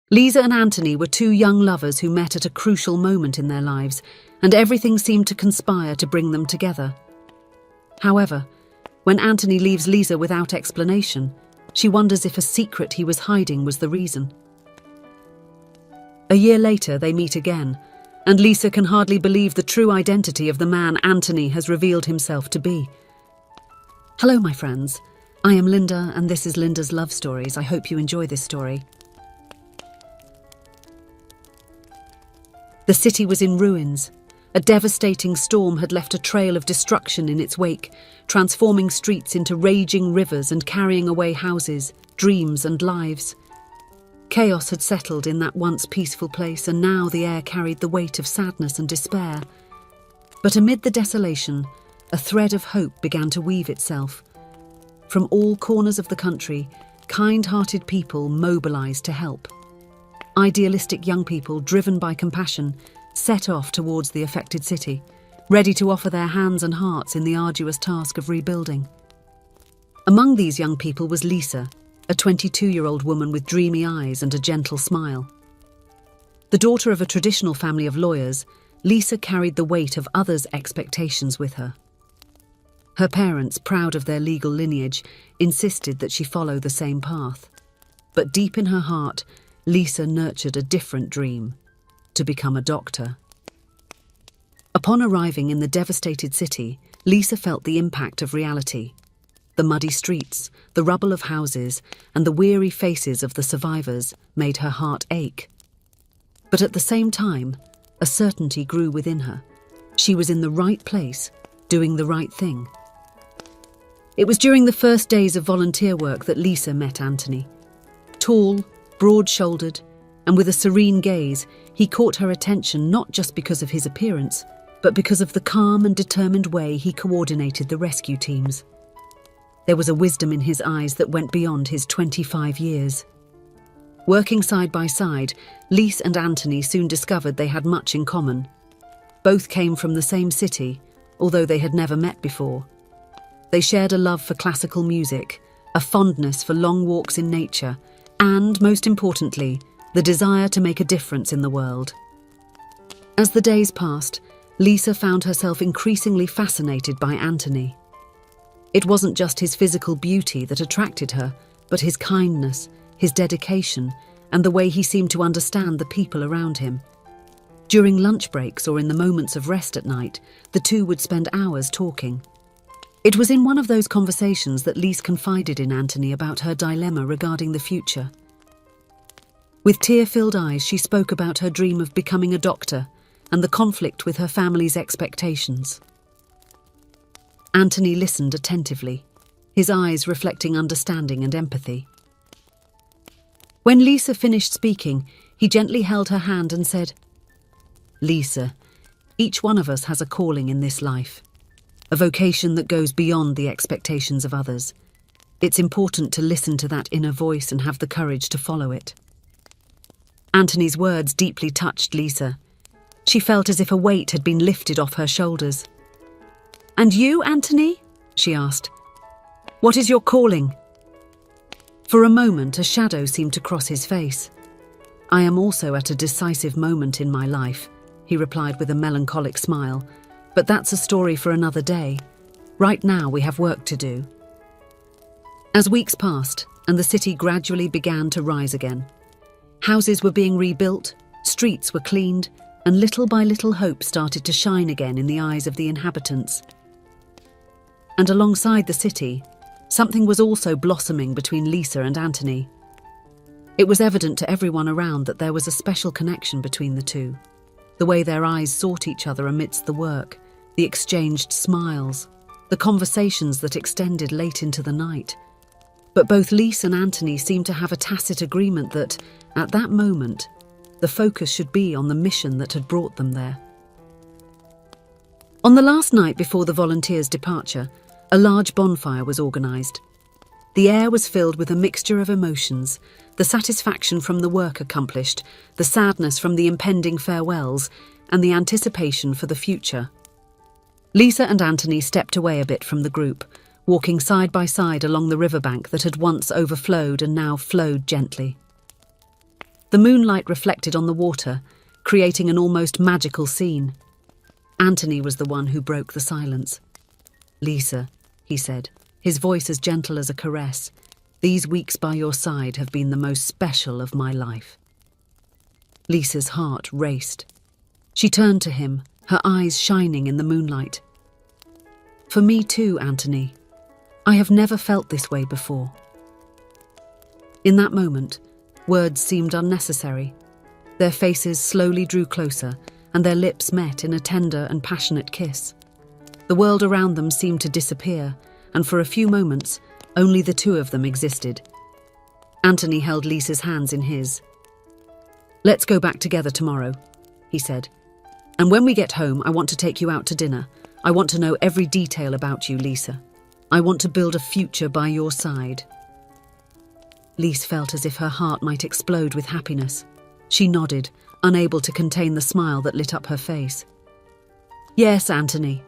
Lisa and Anthony were two young lovers who met at a crucial moment in their lives, and everything seemed to conspire to bring them together. However, when Anthony leaves Lisa without explanation, she wonders if a secret he was hiding was the reason. A year later, they meet again, and Lisa can hardly believe the true identity of the man Anthony has revealed himself to be. Hello, my friends. I am Linda, and this is Linda's Love Stories. I hope you enjoy this story. The city was in ruins. A devastating storm had left a trail of destruction in its wake, transforming streets into raging rivers and carrying away houses, dreams, and lives. Chaos had settled in that once peaceful place, and now the air carried the weight of sadness and despair. But amid the desolation, a thread of hope began to weave itself. From all corners of the country, kind-hearted people mobilized to help. Idealistic young people, driven by compassion, set off towards the affected city, ready to offer their hands and hearts in the arduous task of rebuilding. Among these young people was Lisa, a 22-year-old woman with dreamy eyes and a gentle smile. The daughter of a traditional family of lawyers, Lisa carried the weight of others' expectations with her. Her parents, proud of their legal lineage, insisted that she follow the same path. But deep in her heart, Lisa nurtured a different dream: to become a doctor. Upon arriving in the devastated city, Lisa felt the impact of reality. The muddy streets, the rubble of houses, and the weary faces of the survivors made her heart ache. But at the same time, a certainty grew within her. She was in the right place, doing the right thing. It was during the first days of volunteer work that Lisa met Anthony. Tall, broad-shouldered, and with a serene gaze, he caught her attention not just because of his appearance, but because of the calm and determined way he coordinated the rescue teams. There was a wisdom in his eyes that went beyond his 25 years. Working side by side, Lisa and Anthony soon discovered they had much in common. Both came from the same city, although they had never met before. They shared a love for classical music, a fondness for long walks in nature, and, most importantly, the desire to make a difference in the world. As the days passed, Lisa found herself increasingly fascinated by Anthony. It wasn't just his physical beauty that attracted her, but his kindness, his dedication, and the way he seemed to understand the people around him. During lunch breaks or in the moments of rest at night, the two would spend hours talking. It was in one of those conversations that Lisa confided in Anthony about her dilemma regarding the future. With tear-filled eyes, she spoke about her dream of becoming a doctor and the conflict with her family's expectations. Anthony listened attentively, his eyes reflecting understanding and empathy. When Lisa finished speaking, he gently held her hand and said, "Lisa, each one of us has a calling in this life, a vocation that goes beyond the expectations of others. It's important to listen to that inner voice and have the courage to follow it." Anthony's words deeply touched Lisa. She felt as if a weight had been lifted off her shoulders. "And you, Anthony?" she asked. "What is your calling?" For a moment, a shadow seemed to cross his face. "I am also at a decisive moment in my life," he replied with a melancholic smile. "But that's a story for another day. Right now, we have work to do." As weeks passed, and the city gradually began to rise again. Houses were being rebuilt, streets were cleaned, and little by little hope started to shine again in the eyes of the inhabitants. And alongside the city, something was also blossoming between Lisa and Anthony. It was evident to everyone around that there was a special connection between the two. The way their eyes sought each other amidst the work, the exchanged smiles, the conversations that extended late into the night. But both Lisa and Anthony seemed to have a tacit agreement that, at that moment, the focus should be on the mission that had brought them there. On the last night before the volunteers' departure, a large bonfire was organised. The air was filled with a mixture of emotions: the satisfaction from the work accomplished, the sadness from the impending farewells, and the anticipation for the future. Lisa and Anthony stepped away a bit from the group, walking side by side along the riverbank that had once overflowed and now flowed gently. The moonlight reflected on the water, creating an almost magical scene. Anthony was the one who broke the silence. "Lisa," he said, his voice as gentle as a caress, "these weeks by your side have been the most special of my life." Lisa's heart raced. She turned to him, her eyes shining in the moonlight. "For me too, Anthony. I have never felt this way before." In that moment, words seemed unnecessary. Their faces slowly drew closer, and their lips met in a tender and passionate kiss. The world around them seemed to disappear, and for a few moments, only the two of them existed. Anthony held Lisa's hands in his. "Let's go back together tomorrow," he said. "And when we get home, I want to take you out to dinner. I want to know every detail about you, Lisa. I want to build a future by your side." Lisa felt as if her heart might explode with happiness. She nodded, unable to contain the smile that lit up her face. "Yes, Anthony."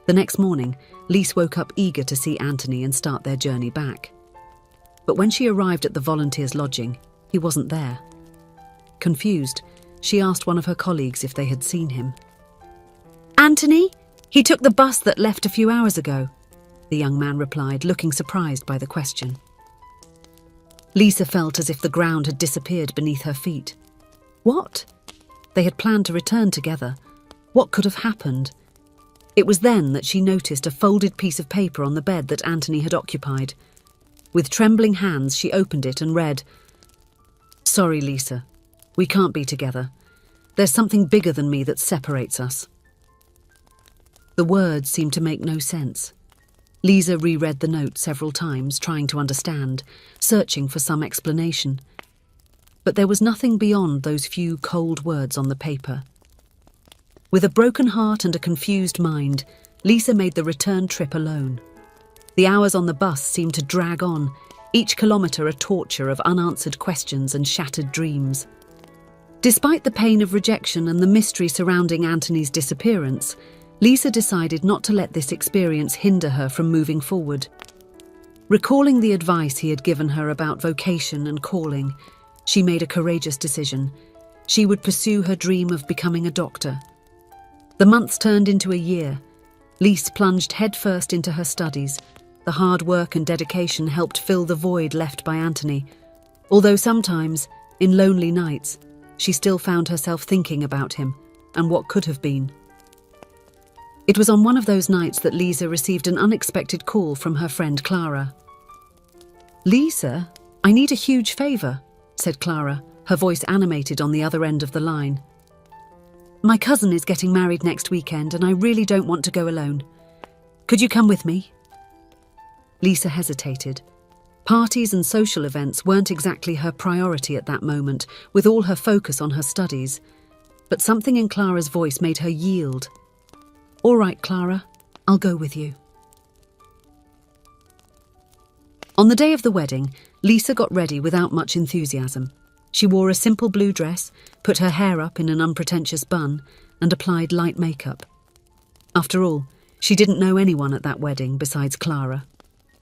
The next morning, Lisa woke up eager to see Anthony and start their journey back. But when she arrived at the volunteers' lodging, he wasn't there. Confused, she asked one of her colleagues if they had seen him. "Anthony? He took the bus that left a few hours ago," the young man replied, looking surprised by the question. Lisa felt as if the ground had disappeared beneath her feet. What? They had planned to return together. What could have happened? It was then that she noticed a folded piece of paper on the bed that Anthony had occupied. With trembling hands, she opened it and read, "Sorry, Lisa. We can't be together. There's something bigger than me that separates us." The words seemed to make no sense. Lisa reread the note several times, trying to understand, searching for some explanation. But there was nothing beyond those few cold words on the paper. With a broken heart and a confused mind, Lisa made the return trip alone. The hours on the bus seemed to drag on, each kilometre a torture of unanswered questions and shattered dreams. Despite the pain of rejection and the mystery surrounding Anthony's disappearance, Lisa decided not to let this experience hinder her from moving forward. Recalling the advice he had given her about vocation and calling, she made a courageous decision. She would pursue her dream of becoming a doctor. The months turned into a year. Lisa plunged headfirst into her studies. The hard work and dedication helped fill the void left by Anthony, although sometimes, in lonely nights, she still found herself thinking about him and what could have been. It was on one of those nights that Lisa received an unexpected call from her friend Clara. "Lisa, I need a huge favour," said Clara, her voice animated on the other end of the line. "My cousin is getting married next weekend and I really don't want to go alone. Could you come with me?" Lisa hesitated. Parties and social events weren't exactly her priority at that moment, with all her focus on her studies. But something in Clara's voice made her yield. "All right, Clara, I'll go with you." On the day of the wedding, Lisa got ready without much enthusiasm. She wore a simple blue dress, put her hair up in an unpretentious bun, and applied light makeup. After all, she didn't know anyone at that wedding besides Clara.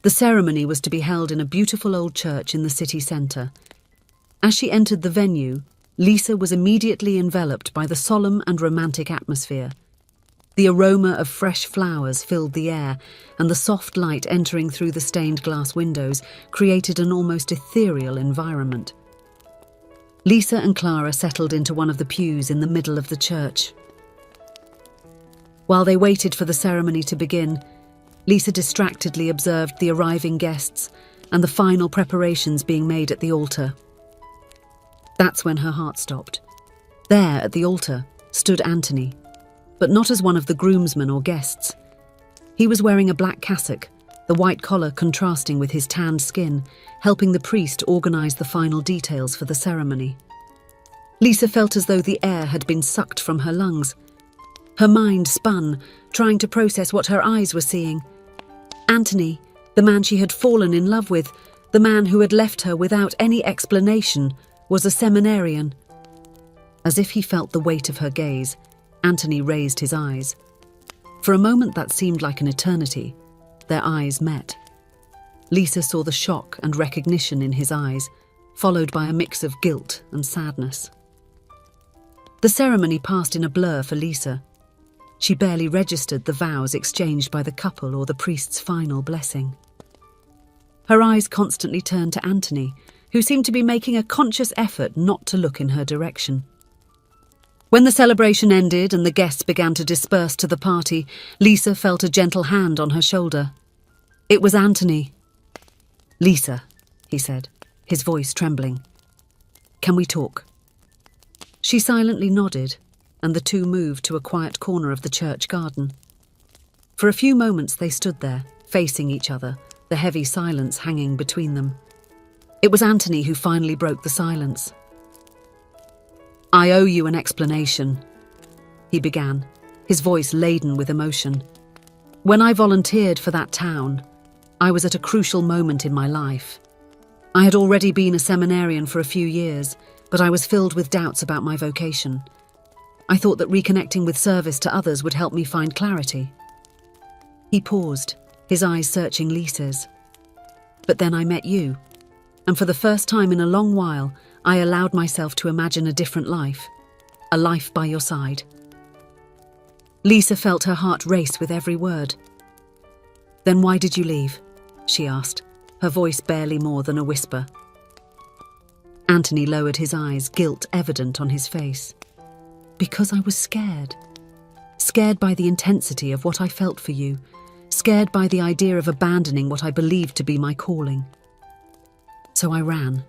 The ceremony was to be held in a beautiful old church in the city centre. As she entered the venue, Lisa was immediately enveloped by the solemn and romantic atmosphere. The aroma of fresh flowers filled the air, and the soft light entering through the stained glass windows created an almost ethereal environment. Lisa and Clara settled into one of the pews in the middle of the church. While they waited for the ceremony to begin, Lisa distractedly observed the arriving guests and the final preparations being made at the altar. That's when her heart stopped. There, at the altar, stood Anthony, but not as one of the groomsmen or guests. He was wearing a black cassock, the white collar contrasting with his tanned skin, helping the priest organise the final details for the ceremony. Lisa felt as though the air had been sucked from her lungs. Her mind spun, trying to process what her eyes were seeing. Anthony, the man she had fallen in love with, the man who had left her without any explanation, was a seminarian. As if he felt the weight of her gaze, Anthony raised his eyes. For a moment that seemed like an eternity. Their eyes met. Lisa saw the shock and recognition in his eyes, followed by a mix of guilt and sadness. The ceremony passed in a blur for Lisa. She barely registered the vows exchanged by the couple or the priest's final blessing. Her eyes constantly turned to Anthony, who seemed to be making a conscious effort not to look in her direction. When the celebration ended and the guests began to disperse to the party, Lisa felt a gentle hand on her shoulder. It was Anthony. "Lisa," he said, his voice trembling. "Can we talk?" She silently nodded, and the two moved to a quiet corner of the church garden. For a few moments they stood there, facing each other, the heavy silence hanging between them. It was Anthony who finally broke the silence. "I owe you an explanation," he began, his voice laden with emotion. "When I volunteered for that town, I was at a crucial moment in my life. I had already been a seminarian for a few years, but I was filled with doubts about my vocation. I thought that reconnecting with service to others would help me find clarity." He paused, his eyes searching Lisa's. "But then I met you, and for the first time in a long while, I allowed myself to imagine a different life, a life by your side." Lisa felt her heart race with every word. "Then why did you leave?" she asked, her voice barely more than a whisper. Anthony lowered his eyes, guilt evident on his face. "Because I was scared. Scared by the intensity of what I felt for you, scared by the idea of abandoning what I believed to be my calling. So I ran.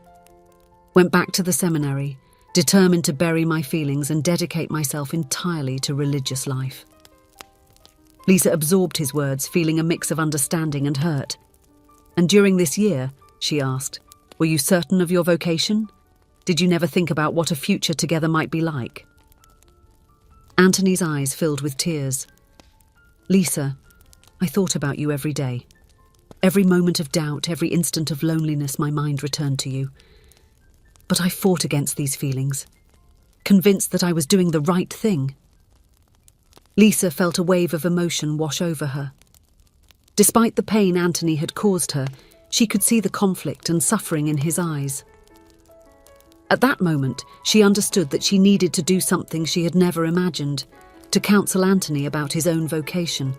Went back to the seminary, determined to bury my feelings and dedicate myself entirely to religious life." Lisa absorbed his words, feeling a mix of understanding and hurt. "And during this year," she asked, "were you certain of your vocation? Did you never think about what a future together might be like?" Anthony's eyes filled with tears. "Lisa, I thought about you every day. Every moment of doubt, every instant of loneliness, my mind returned to you. But I fought against these feelings, convinced that I was doing the right thing." Lisa felt a wave of emotion wash over her. Despite the pain Anthony had caused her, she could see the conflict and suffering in his eyes. At that moment, she understood that she needed to do something she had never imagined, to counsel Anthony about his own vocation.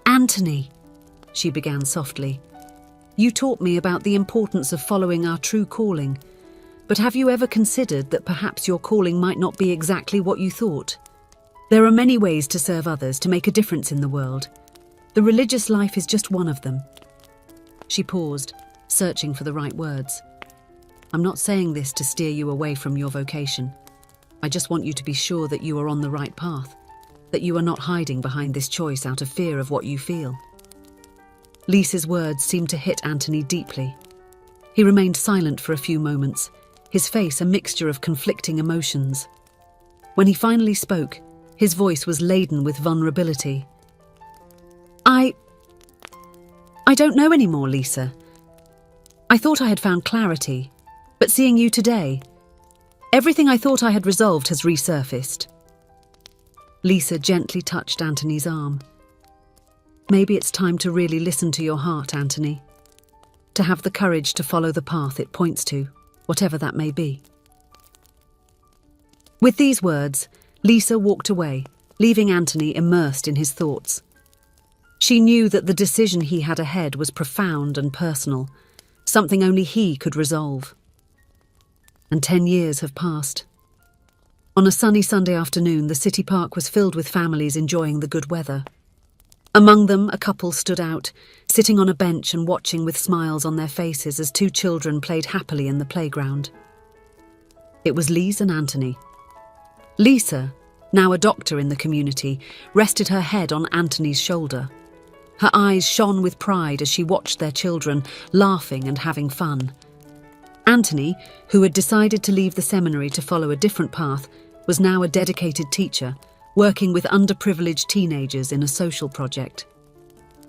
"Anthony," she began softly, "you taught me about the importance of following our true calling, but have you ever considered that perhaps your calling might not be exactly what you thought? There are many ways to serve others, to make a difference in the world. The religious life is just one of them." She paused, searching for the right words. "I'm not saying this to steer you away from your vocation. I just want you to be sure that you are on the right path, that you are not hiding behind this choice out of fear of what you feel." Lisa's words seemed to hit Anthony deeply. He remained silent for a few moments, his face a mixture of conflicting emotions. When he finally spoke, his voice was laden with vulnerability. I don't know anymore, Lisa. I thought I had found clarity, but seeing you today, everything I thought I had resolved has resurfaced." Lisa gently touched Anthony's arm. "Maybe it's time to really listen to your heart, Anthony. To have the courage to follow the path it points to, whatever that may be." With these words, Lisa walked away, leaving Anthony immersed in his thoughts. She knew that the decision he had ahead was profound and personal, something only he could resolve. And 10 years have passed. On a sunny Sunday afternoon, the city park was filled with families enjoying the good weather. Among them, a couple stood out, sitting on a bench and watching with smiles on their faces as 2 children played happily in the playground. It was Lise and Anthony. Lisa, now a doctor in the community, rested her head on Anthony's shoulder. Her eyes shone with pride as she watched their children, laughing and having fun. Anthony, who had decided to leave the seminary to follow a different path, was now a dedicated teacher, working with underprivileged teenagers in a social project.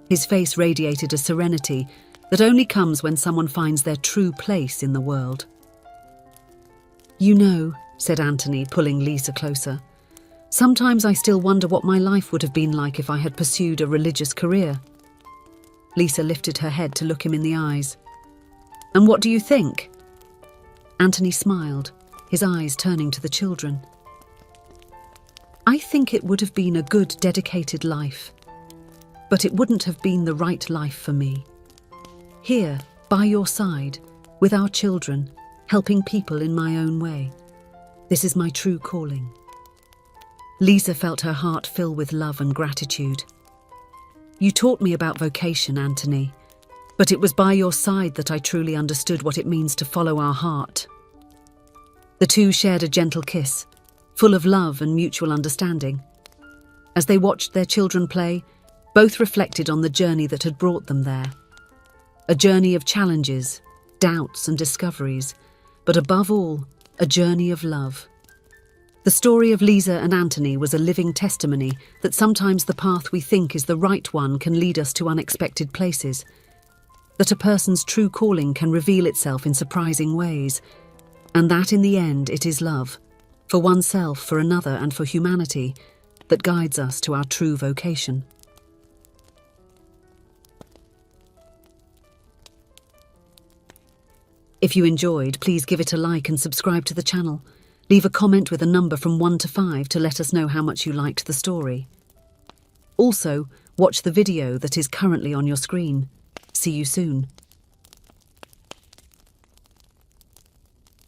His face radiated a serenity that only comes when someone finds their true place in the world. "You know," said Anthony, pulling Lisa closer, "sometimes I still wonder what my life would have been like if I had pursued a religious career." Lisa lifted her head to look him in the eyes. "And what do you think?" Anthony smiled, his eyes turning to the children. I think it would have been a good, dedicated life, but it wouldn't have been the right life for me. Here, by your side, with our children, helping people in my own way. This is my true calling. Lisa felt her heart fill with love and gratitude. You taught me about vocation, Anthony, but it was by your side that I truly understood what it means to follow our heart. The two shared a gentle kiss, full of love and mutual understanding. As they watched their children play, both reflected on the journey that had brought them there. A journey of challenges, doubts and discoveries, but above all, a journey of love. The story of Lisa and Anthony was a living testimony that sometimes the path we think is the right one can lead us to unexpected places, that a person's true calling can reveal itself in surprising ways, and that in the end it is love, for oneself, for another and for humanity, that guides us to our true vocation. If you enjoyed, please give it a like and subscribe to the channel. Leave a comment with a number from 1 to 5 to let us know how much you liked the story. Also, watch the video that is currently on your screen. See you soon.